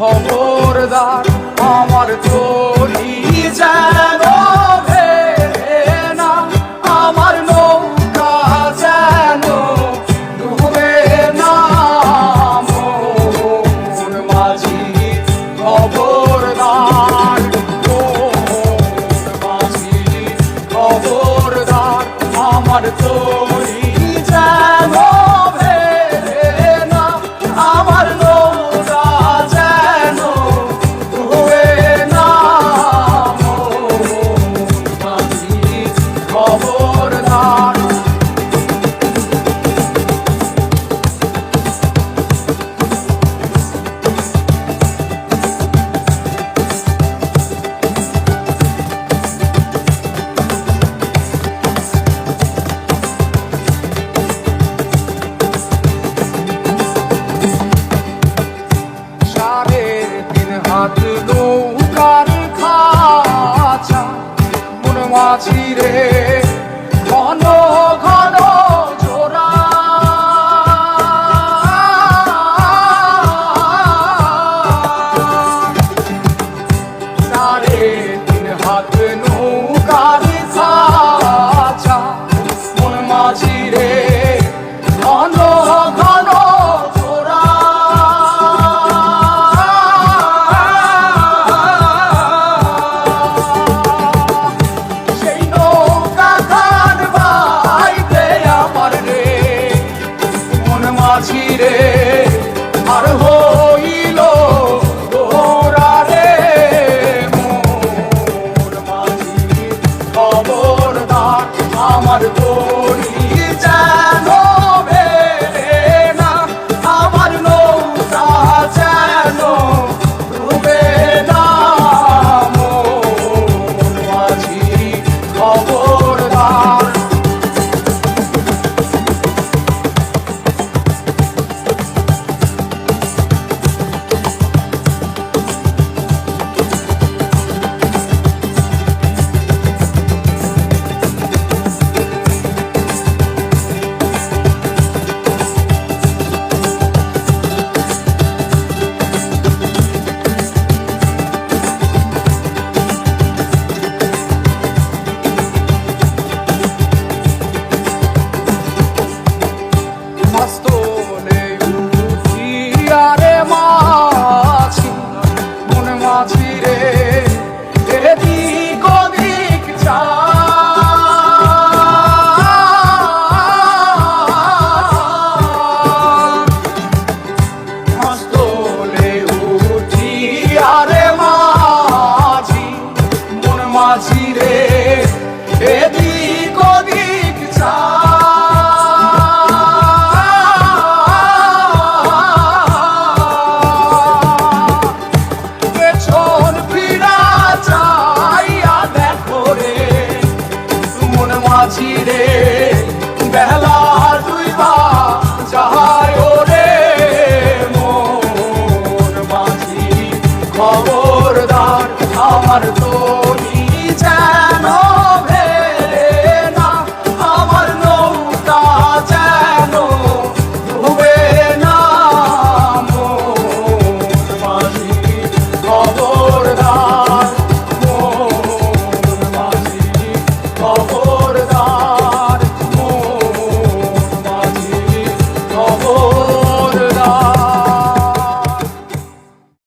খবরদার আমার তরি যেন ভেড়ে না, আমার নৌকা যেন ডুবে না। মোহন মাঝি খবরদার, মোহন মাঝি খবরদার আমার তরি যেন ভেড়ে না, আমার নৌকা যেন ডুবে না। মোহন মাঝি খবরদার। হাত নৌকার খাঁচা মন মাঝি রে ঘন ঘন জোড়া। সাড়ে তিন হাত নৌকার খাঁচা মন মাঝি রে ঘন ঘন জোড়া। মাঝি রে আর হইল তোরা রে। মোহন মাঝি খবরদার আমার তরি যেন ভেড়ে না, আমার নৌকা যেন ডুবে না। মোহন মাঝি খবরদার। মাস্তলে উঠিয়া রে মাঝি মন মাঝি রে এদিক ওদিক মাস্তলে উঠিয়া রে মাঝি মন মাঝি রে এদিক ওদিক মাঝি রে বেলা ডুইবা যায় রে। মোহন মাঝি খবরদার আমার